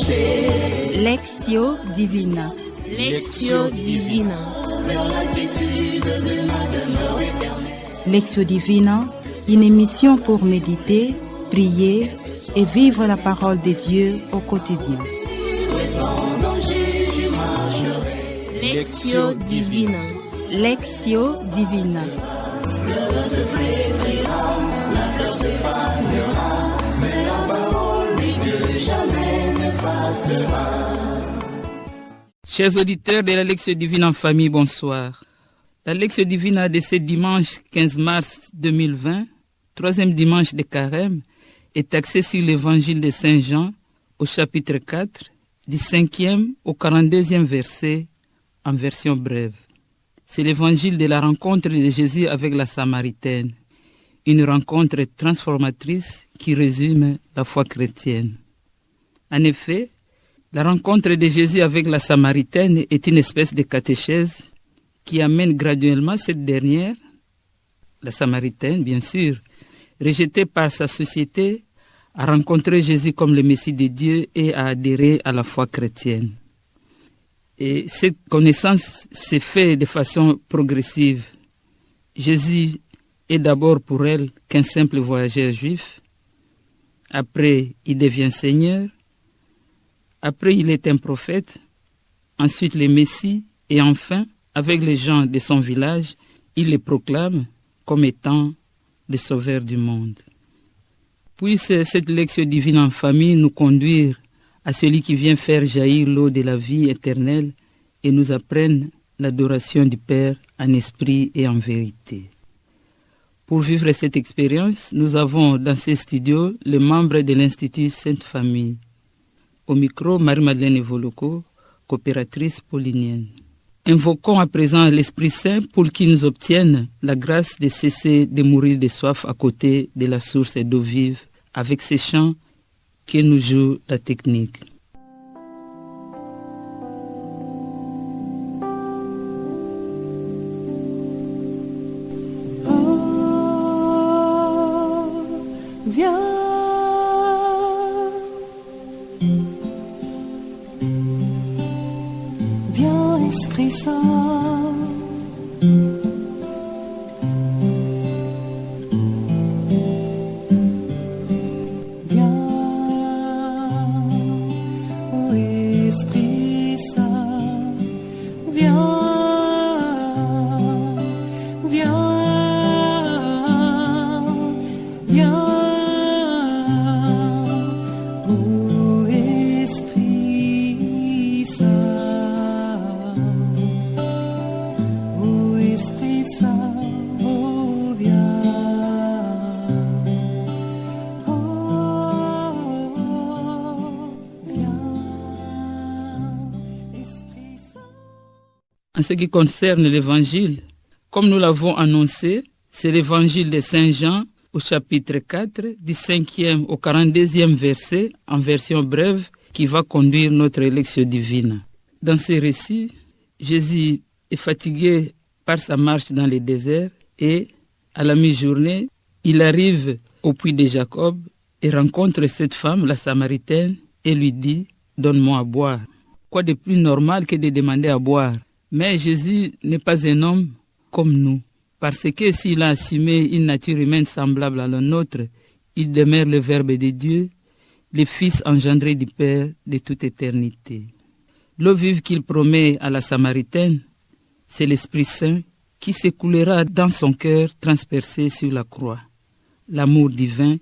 Lectio Divina. Lectio Divina. Lectio Divina, une émission pour méditer, prier et vivre la parole de Dieu au quotidien. Lectio Divina. Lectio Divina. Le se flétrira, la fleur se fanera, mais la parole de Dieu jamais ne passera. Chers auditeurs de la Lectio Divine en famille, bonsoir. La Lectio Divina de ce dimanche 15 mars 2020, troisième dimanche de Carême, est axée sur l'évangile de Saint Jean au chapitre 4, du 5e au 42e verset en version brève. C'est l'évangile de la rencontre de Jésus avec la Samaritaine, une rencontre transformatrice qui résume la foi chrétienne. En effet, la rencontre de Jésus avec la Samaritaine est une espèce de catéchèse qui amène graduellement cette dernière, la Samaritaine bien sûr, rejetée par sa société, à rencontrer Jésus comme le Messie de Dieu et à adhérer à la foi chrétienne. Et cette connaissance s'est faite de façon progressive. Jésus est d'abord pour elle qu'un simple voyageur juif. Après, il devient Seigneur. Après, il est un prophète. Ensuite, le Messie. Et enfin, avec les gens de son village, il les proclame comme étant le sauveur du monde. Puisse cette lecture divine en famille nous conduire à celui qui vient faire jaillir l'eau de la vie éternelle et nous apprenne l'adoration du Père en esprit et en vérité. Pour vivre cette expérience, nous avons dans ces studios les membres de l'Institut Sainte Famille. Au micro, Marie-Madeleine Evoloko, coopératrice paulinienne. Invoquons à présent l'Esprit Saint pour qu'il nous obtienne la grâce de cesser de mourir de soif à côté de la source d'eau vive avec ces chants que nous joue la technique. Viens, Esprit Saint. En ce qui concerne l'évangile, comme nous l'avons annoncé, c'est l'évangile de Saint Jean au chapitre 4, du 5e au 42e verset, en version brève, qui va conduire notre lectio divine. Dans ce récit, Jésus est fatigué par sa marche dans le désert et, à la mi-journée, il arrive au puits de Jacob et rencontre cette femme, la Samaritaine, et lui dit « Donne-moi à boire ». Quoi de plus normal que de demander à boire? Mais Jésus n'est pas un homme comme nous, parce que s'il a assumé une nature humaine semblable à la nôtre, il demeure le Verbe de Dieu, le Fils engendré du Père de toute éternité. L'eau vive qu'il promet à la Samaritaine, c'est l'Esprit Saint qui s'écoulera dans son cœur transpercé sur la croix. L'amour divin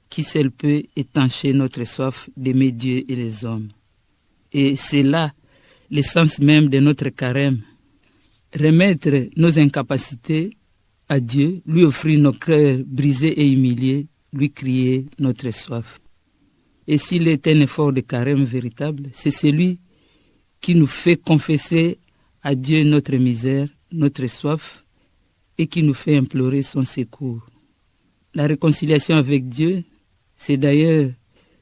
qui seul peut étancher notre soif d'aimer Dieu et les hommes. Et c'est là l'essence même de notre carême. Remettre nos incapacités à Dieu, lui offrir nos cœurs brisés et humiliés, lui crier notre soif. Et s'il est un effort de carême véritable, c'est celui qui nous fait confesser à Dieu notre misère, notre soif, et qui nous fait implorer son secours. La réconciliation avec Dieu, c'est d'ailleurs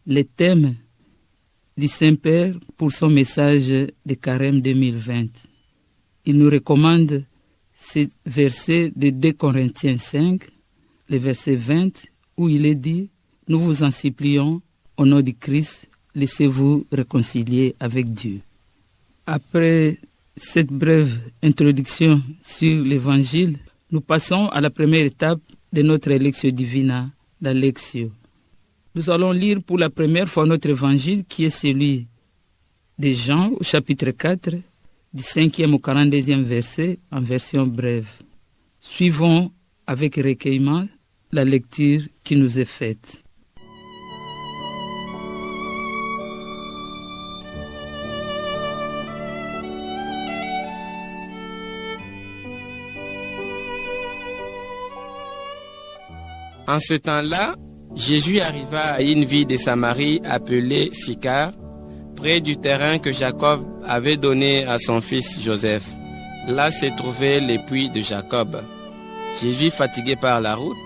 le thème du Saint-Père pour son message de Carême 2020. Il nous recommande ce verset de 2 Corinthiens 5, le verset 20, où il est dit « Nous vous en supplions, au nom du Christ, laissez-vous réconcilier avec Dieu. Après cette brève introduction sur l'Évangile, nous passons à la première étape de notre Lectio Divina, la Lectio. Nous allons lire pour la première fois notre Évangile qui est celui de Jean au chapitre 4, du 5e au 42e verset en version brève. Suivons avec recueillement la lecture qui nous est faite. En ce temps-là, Jésus arriva à une ville de Samarie appelée Sychar, près du terrain que Jacob avait donné à son fils Joseph. Là se trouvait le puits de Jacob. Jésus, fatigué par la route,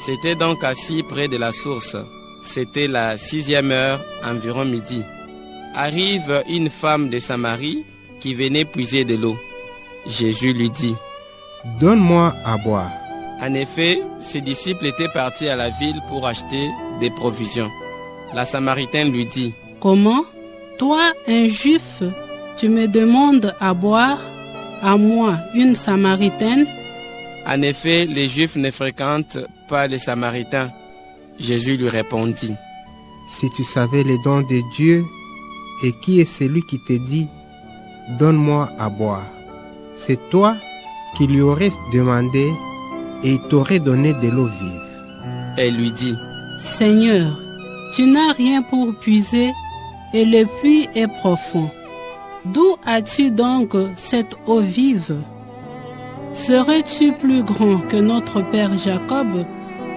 s'était donc assis près de la source. C'était la 6e heure, environ midi. Arrive une femme de Samarie qui venait puiser de l'eau. Jésus lui dit, « Donne-moi à boire. » En effet, ses disciples étaient partis à la ville pour acheter des provisions. La Samaritaine lui dit, « Comment, toi, un Juif, tu me demandes à boire, à moi, une Samaritaine ?» En effet, les Juifs ne fréquentent pas les Samaritains. Jésus lui répondit, « Si tu savais les dons de Dieu, et qui est celui qui te dit, « Donne-moi à boire », c'est toi qui lui aurais demandé et il t'aurait donné de l'eau vive. » Elle lui dit, « Seigneur, tu n'as rien pour puiser et le puits est profond. D'où as-tu donc cette eau vive? Serais-tu plus grand que notre père Jacob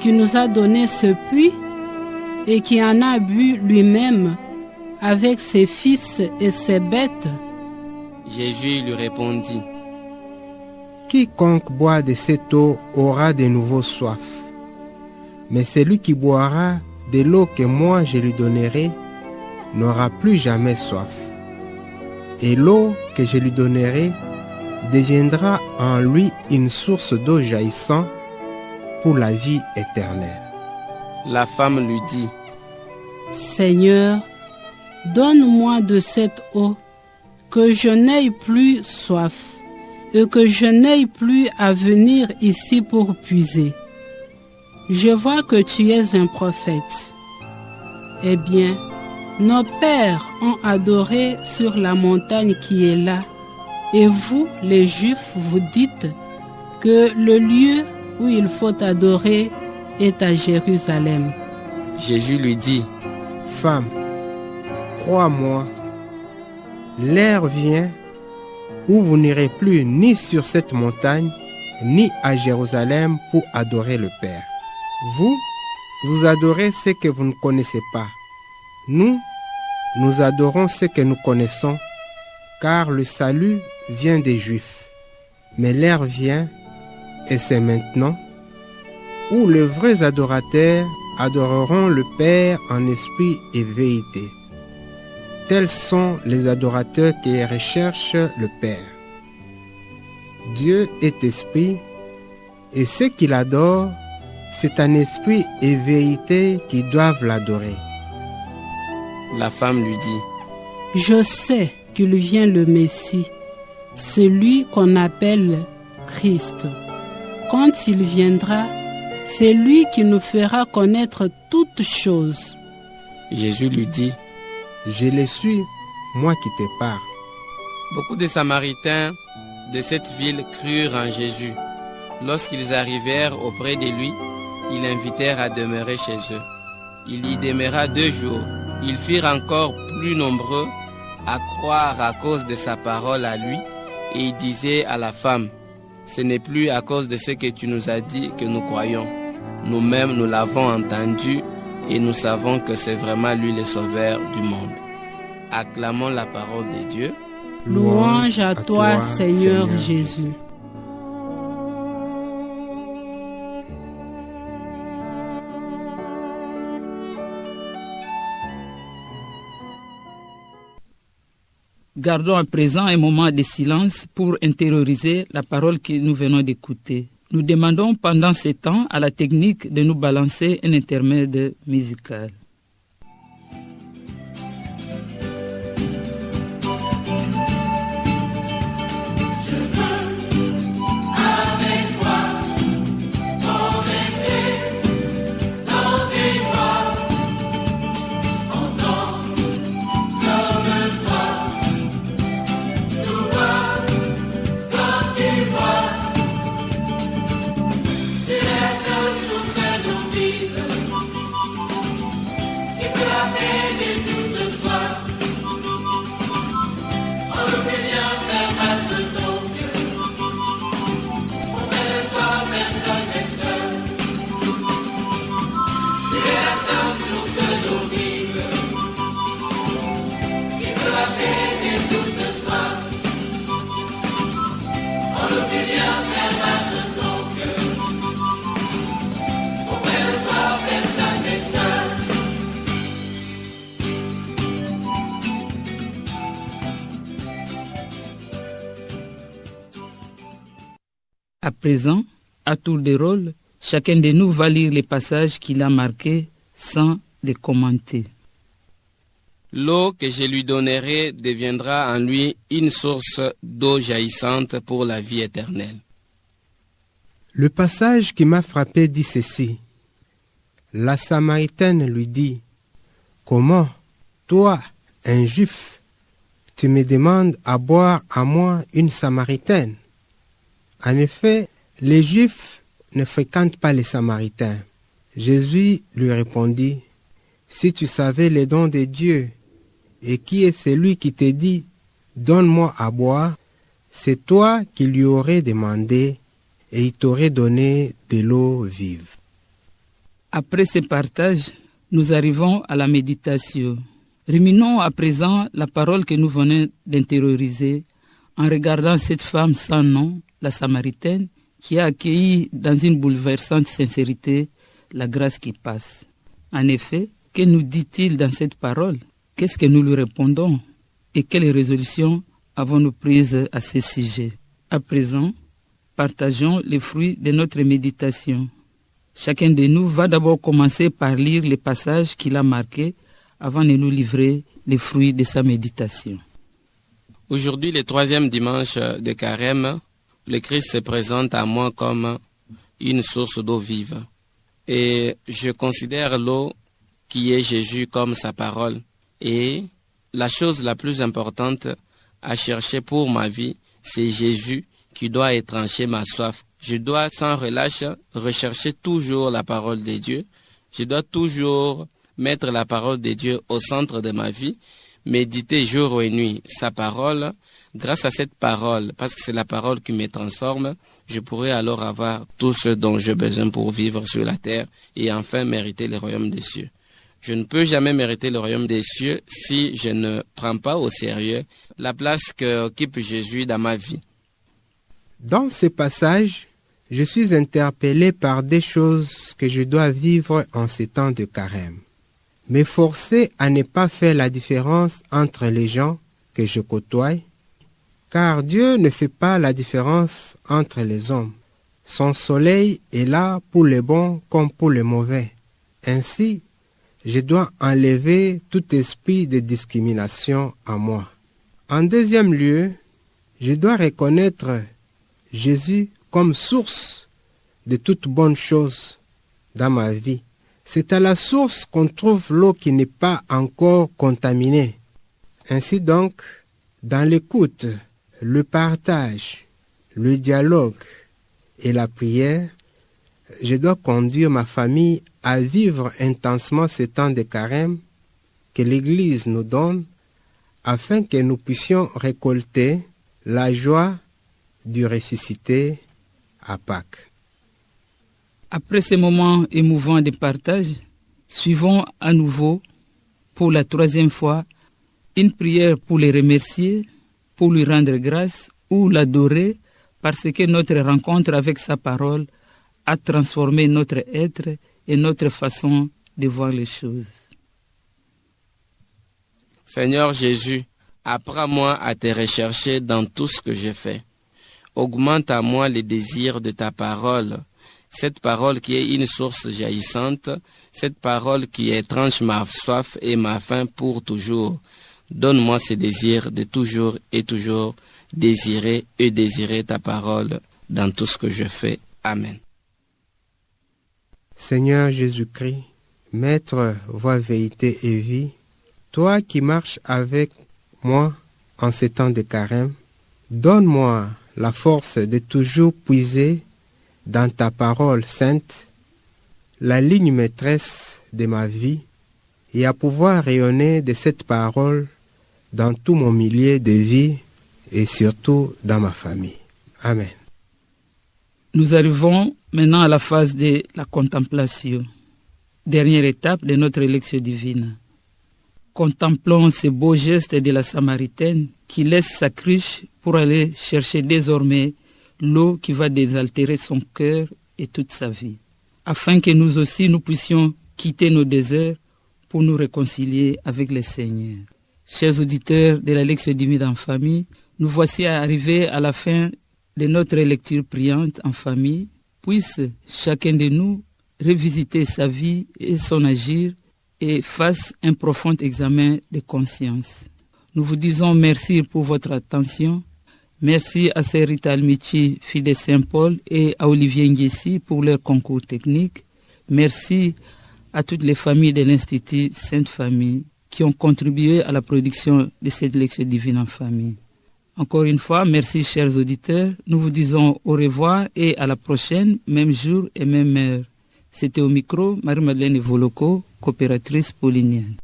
qui nous a donné ce puits et qui en a bu lui-même avec ses fils et ses bêtes? » Jésus lui répondit, « Quiconque boit de cette eau aura de nouveau soif. Mais celui qui boira de l'eau que moi je lui donnerai n'aura plus jamais soif. Et l'eau que je lui donnerai deviendra en lui une source d'eau jaillissant pour la vie éternelle. » La femme lui dit, « Seigneur, donne-moi de cette eau, que je n'aie plus soif et que je n'aie plus à venir ici pour puiser. Je vois que tu es un prophète. Eh bien, nos pères ont adoré sur la montagne qui est là, et vous, les Juifs, vous dites que le lieu où il faut adorer est à Jérusalem. » Jésus lui dit, « Femme, crois-moi, l'heure vient où vous n'irez plus ni sur cette montagne, ni à Jérusalem pour adorer le Père. Vous adorez ce que vous ne connaissez pas. Nous adorons ce que nous connaissons, car le salut vient des Juifs. Mais l'heure vient, et c'est maintenant, où les vrais adorateurs adoreront le Père en esprit et vérité. Tels sont les adorateurs qui recherchent le Père. Dieu est esprit, et ceux qui l'adorent, c'est en esprit et vérité qui doivent l'adorer. » La femme lui dit, « Je sais qu'il vient le Messie, celui qu'on appelle Christ. Quand il viendra, c'est lui qui nous fera connaître toutes choses. » Jésus lui dit, « Je le suis, moi qui te parle. » Beaucoup de Samaritains de cette ville crurent en Jésus. Lorsqu'ils arrivèrent auprès de lui, ils l'invitèrent à demeurer chez eux. Il y demeura 2 jours. Ils firent encore plus nombreux à croire à cause de sa parole à lui, et il disait à la femme, « Ce n'est plus à cause de ce que tu nous as dit que nous croyons. Nous-mêmes, nous l'avons entendu et nous savons que c'est vraiment lui le sauveur du monde. » Acclamons la parole de Dieu. Louange à toi, Seigneur Jésus. Gardons à présent un moment de silence pour intérioriser la parole que nous venons d'écouter. Nous demandons pendant ce temps à la technique de nous balancer un intermède musical. À présent, à tour de rôle, chacun de nous va lire les passages qu'il a marqués sans les commenter. L'eau que je lui donnerai deviendra en lui une source d'eau jaillissante pour la vie éternelle. Le passage qui m'a frappé dit ceci. La Samaritaine lui dit, « Comment, toi, un Juif, tu me demandes à boire à moi une Samaritaine ?» En effet, les Juifs ne fréquentent pas les Samaritains. Jésus lui répondit, « Si tu savais les dons de Dieu, et qui est celui qui te dit, « Donne-moi à boire », c'est toi qui lui aurais demandé, et il t'aurait donné de l'eau vive. Après ce partage, nous arrivons à la méditation. Ruminons à présent la parole que nous venons d'intérioriser en regardant cette femme sans nom, la Samaritaine, qui a accueilli dans une bouleversante sincérité la grâce qui passe. En effet, que nous dit-il dans cette parole? Qu'est-ce que nous lui répondons? Et quelles résolutions avons-nous prises à ce sujet? À présent, partageons les fruits de notre méditation. Chacun de nous va d'abord commencer par lire les passages qu'il a marqués avant de nous livrer les fruits de sa méditation. Aujourd'hui, le troisième dimanche de Carême, le Christ se présente à moi comme une source d'eau vive. Et je considère l'eau qui est Jésus comme sa parole. Et la chose la plus importante à chercher pour ma vie, c'est Jésus qui doit étancher ma soif. Je dois sans relâche rechercher toujours la parole de Dieu. Je dois toujours mettre la parole de Dieu au centre de ma vie, méditer jour et nuit sa parole. Grâce à cette parole, parce que c'est la parole qui me transforme, je pourrai alors avoir tout ce dont j'ai besoin pour vivre sur la terre et enfin mériter le royaume des cieux. Je ne peux jamais mériter le royaume des cieux si je ne prends pas au sérieux la place qu'occupe Jésus dans ma vie. Dans ce passage, je suis interpellé par des choses que je dois vivre en ces temps de carême. Me forcer à ne pas faire la différence entre les gens que je côtoie, car Dieu ne fait pas la différence entre les hommes. Son soleil est là pour les bons comme pour les mauvais. Ainsi, je dois enlever tout esprit de discrimination à moi. En deuxième lieu, je dois reconnaître Jésus comme source de toute bonne chose dans ma vie. C'est à la source qu'on trouve l'eau qui n'est pas encore contaminée. Ainsi donc, dans l'écoute, le partage, le dialogue et la prière, je dois conduire ma famille à vivre intensement ce temps de carême que l'Église nous donne afin que nous puissions récolter la joie du ressuscité à Pâques. Après ces moments émouvants de partage, suivons à nouveau, pour la troisième fois, une prière pour les remercier, pour lui rendre grâce ou l'adorer parce que notre rencontre avec sa parole a transformé notre être et notre façon de voir les choses. Seigneur Jésus, apprends-moi à te rechercher dans tout ce que je fais. Augmente à moi les désirs de ta parole, cette parole qui est une source jaillissante, cette parole qui étrange ma soif et ma faim pour toujours. Donne-moi ce désir de toujours et toujours désirer et désirer ta parole dans tout ce que je fais. Amen. Seigneur Jésus-Christ, Maître, voie, vérité et vie, toi qui marches avec moi en ces temps de carême, donne-moi la force de toujours puiser dans ta parole sainte, la ligne maîtresse de ma vie, et à pouvoir rayonner de cette parole dans tout mon milieu de vie et surtout dans ma famille. Amen. Nous arrivons maintenant à la phase de la contemplation, dernière étape de notre élection divine. Contemplons ces beaux gestes de la Samaritaine qui laisse sa cruche pour aller chercher désormais l'eau qui va désaltérer son cœur et toute sa vie, afin que nous aussi nous puissions quitter nos déserts pour nous réconcilier avec le Seigneur. Chers auditeurs de la lecture divine en famille, nous voici arrivés à la fin de notre lecture priante en famille, puisse chacun de nous revisiter sa vie et son agir et fasse un profond examen de conscience. Nous vous disons merci pour votre attention. Merci à Sœur Rita Almichi, fille de Saint-Paul, et à Olivier Nguessi pour leur concours technique. Merci à toutes les familles de l'Institut Sainte Famille qui ont contribué à la production de cette lecture divine en famille. Encore une fois, merci chers auditeurs. Nous vous disons au revoir et à la prochaine, même jour et même heure. C'était au micro Marie-Madeleine Voloko, coopératrice paulinienne.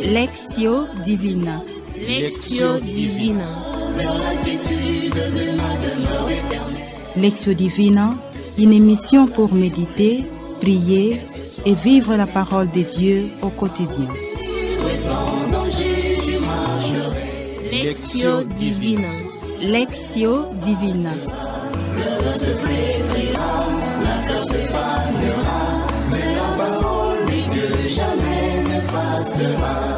Lectio Divina. Lectio Divina. Lectio Divina, une émission pour méditer, prier et vivre la parole de Dieu au quotidien. Lectio Divina. Lectio Divina. Le se flétrira, la fleur se fanera, mais la parole de Dieu jamais ne passera.